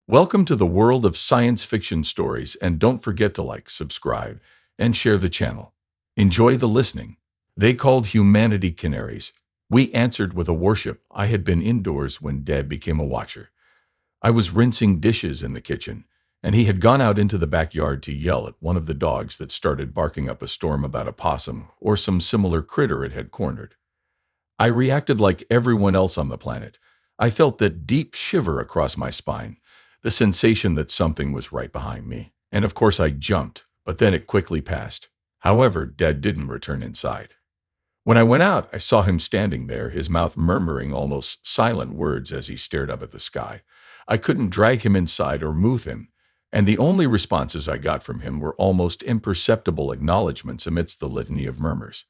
Welcome to the world of science fiction stories, and don't forget to like, subscribe, and share the channel. Enjoy the listening. They called humanity Canaries. We answered with a warship. I had been indoors when Dad became a watcher. I was rinsing dishes in the kitchen, and he had gone out into the backyard to yell at one of the dogs that started barking up a storm about a possum or some similar critter it had cornered. I reacted like everyone else on the planet. I felt that deep shiver across my spine, the sensation that something was right behind me. And of course I jumped, but then it quickly passed. However, Dad didn't return inside. When I went out, I saw him standing there, his mouth murmuring almost silent words as he stared up at the sky. I couldn't drag him inside or move him, and the only responses I got from him were almost imperceptible acknowledgments amidst the litany of murmurs.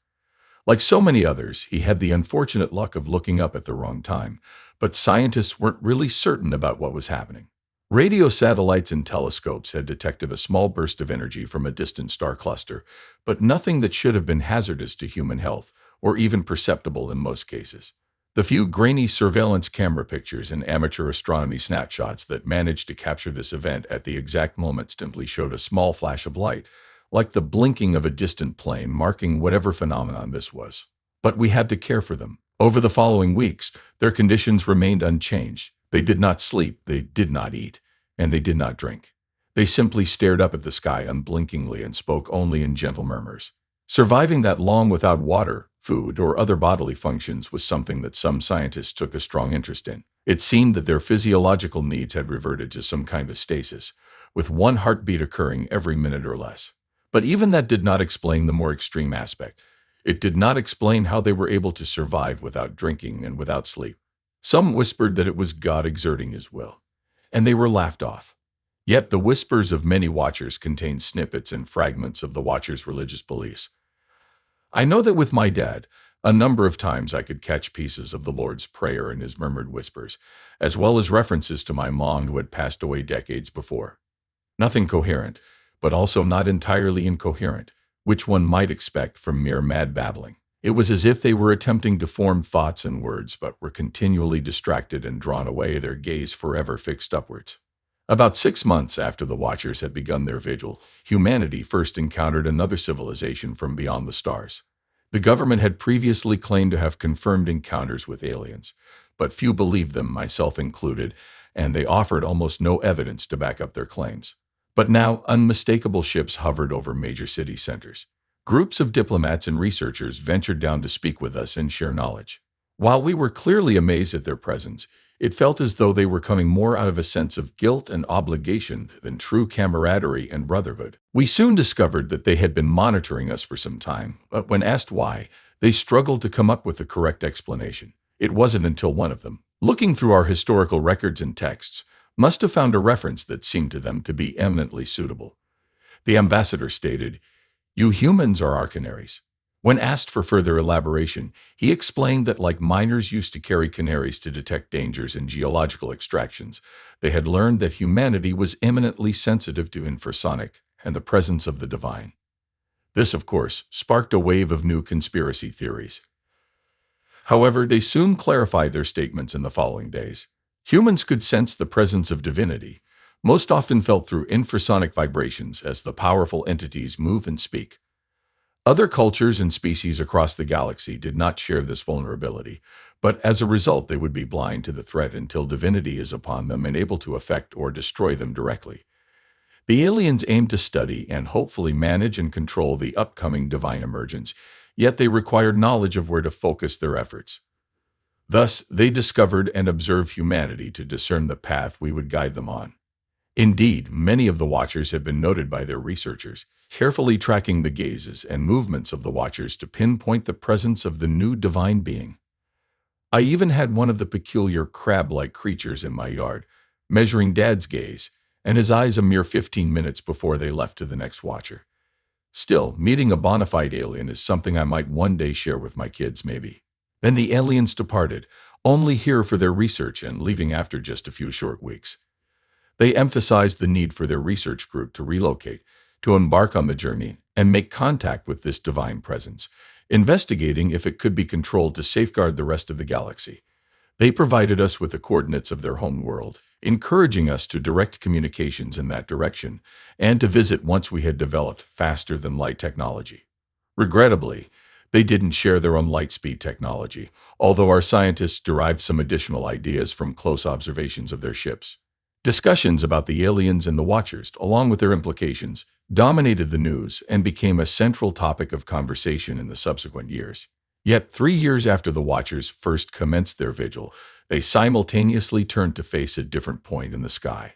Like so many others, he had the unfortunate luck of looking up at the wrong time, but scientists weren't really certain about what was happening. Radio satellites and telescopes had detected a small burst of energy from a distant star cluster, but nothing that should have been hazardous to human health, or even perceptible in most cases. The few grainy surveillance camera pictures and amateur astronomy snapshots that managed to capture this event at the exact moment simply showed a small flash of light, like the blinking of a distant plane marking whatever phenomenon this was. But we had to care for them. Over the following weeks, their conditions remained unchanged. They did not sleep, they did not eat, and they did not drink. They simply stared up at the sky unblinkingly and spoke only in gentle murmurs. Surviving that long without water, food, or other bodily functions was something that some scientists took a strong interest in. It seemed that their physiological needs had reverted to some kind of stasis, with one heartbeat occurring every minute or less. But even that did not explain the more extreme aspect. It did not explain how they were able to survive without drinking and without sleep. Some whispered that it was God exerting his will, and they were laughed off. Yet the whispers of many watchers contained snippets and fragments of the watchers' religious beliefs. I know that with my dad, a number of times I could catch pieces of the Lord's Prayer in his murmured whispers, as well as references to my mom who had passed away decades before. Nothing coherent, but also not entirely incoherent, which one might expect from mere mad babbling. It was as if they were attempting to form thoughts and words, but were continually distracted and drawn away, their gaze forever fixed upwards. About 6 months after the Watchers had begun their vigil, humanity first encountered another civilization from beyond the stars. The government had previously claimed to have confirmed encounters with aliens, but few believed them, myself included, and they offered almost no evidence to back up their claims. But now, unmistakable ships hovered over major city centers. Groups of diplomats and researchers ventured down to speak with us and share knowledge. While we were clearly amazed at their presence, it felt as though they were coming more out of a sense of guilt and obligation than true camaraderie and brotherhood. We soon discovered that they had been monitoring us for some time, but when asked why, they struggled to come up with the correct explanation. It wasn't until one of them, looking through our historical records and texts, must have found a reference that seemed to them to be eminently suitable. The ambassador stated, "You humans are our canaries." When asked for further elaboration, he explained that like miners used to carry canaries to detect dangers in geological extractions, they had learned that humanity was eminently sensitive to infrasonic and the presence of the divine. This, of course, sparked a wave of new conspiracy theories. However, they soon clarified their statements in the following days. Humans could sense the presence of divinity, most often felt through infrasonic vibrations as the powerful entities move and speak. Other cultures and species across the galaxy did not share this vulnerability, but as a result they would be blind to the threat until divinity is upon them and able to affect or destroy them directly. The aliens aimed to study and hopefully manage and control the upcoming divine emergence, yet they required knowledge of where to focus their efforts. Thus, they discovered and observed humanity to discern the path we would guide them on. Indeed, many of the Watchers had been noted by their researchers, carefully tracking the gazes and movements of the Watchers to pinpoint the presence of the new divine being. I even had one of the peculiar crab-like creatures in my yard, measuring Dad's gaze, and his eyes a mere 15 minutes before they left to the next Watcher. Still, meeting a bona fide alien is something I might one day share with my kids, maybe. Then the aliens departed, only here for their research and leaving after just a few short weeks. They emphasized the need for their research group to relocate, to embark on the journey, and make contact with this divine presence, investigating if it could be controlled to safeguard the rest of the galaxy. They provided us with the coordinates of their home world, encouraging us to direct communications in that direction and to visit once we had developed faster than light technology. Regrettably, they didn't share their own light speed technology, although our scientists derived some additional ideas from close observations of their ships. Discussions about the aliens and the Watchers, along with their implications, dominated the news and became a central topic of conversation in the subsequent years. Yet 3 years after the Watchers first commenced their vigil, they simultaneously turned to face a different point in the sky.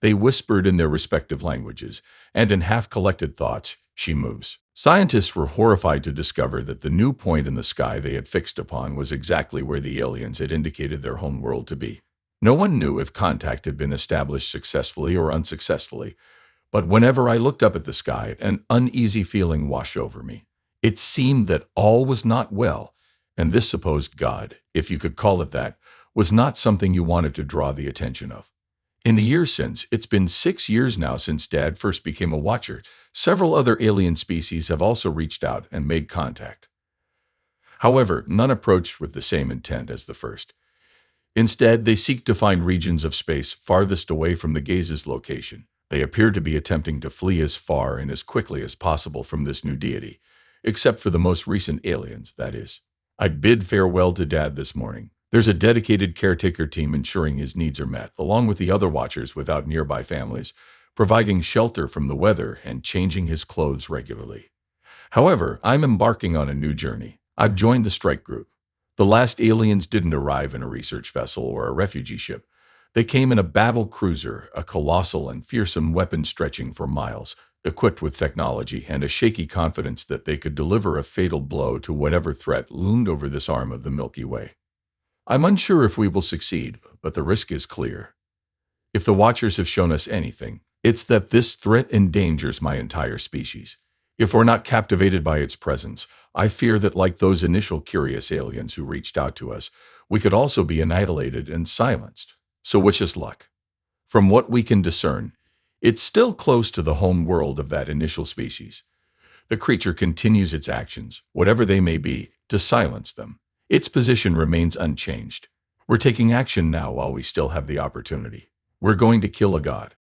They whispered in their respective languages, and in half-collected thoughts, "She moves." Scientists were horrified to discover that the new point in the sky they had fixed upon was exactly where the aliens had indicated their home world to be. No one knew if contact had been established successfully or unsuccessfully, but whenever I looked up at the sky, an uneasy feeling washed over me. It seemed that all was not well, and this supposed God, if you could call it that, was not something you wanted to draw the attention of. In the years since, it's been 6 years now since Dad first became a watcher, several other alien species have also reached out and made contact. However, none approached with the same intent as the first. Instead, they seek to find regions of space farthest away from the gaze's location. They appear to be attempting to flee as far and as quickly as possible from this new deity, except for the most recent aliens, that is. I bid farewell to Dad this morning. There's a dedicated caretaker team ensuring his needs are met, along with the other watchers without nearby families, providing shelter from the weather and changing his clothes regularly. However, I'm embarking on a new journey. I've joined the strike group. The last aliens didn't arrive in a research vessel or a refugee ship. They came in a battle cruiser, a colossal and fearsome weapon stretching for miles, equipped with technology and a shaky confidence that they could deliver a fatal blow to whatever threat loomed over this arm of the Milky Way. I'm unsure if we will succeed, but the risk is clear. If the Watchers have shown us anything, it's that this threat endangers my entire species. If we're not captivated by its presence, I fear that like those initial curious aliens who reached out to us, we could also be annihilated and silenced. So wish us luck. From what we can discern, it's still close to the home world of that initial species. The creature continues its actions, whatever they may be, to silence them. Its position remains unchanged. We're taking action now while we still have the opportunity. We're going to kill a god.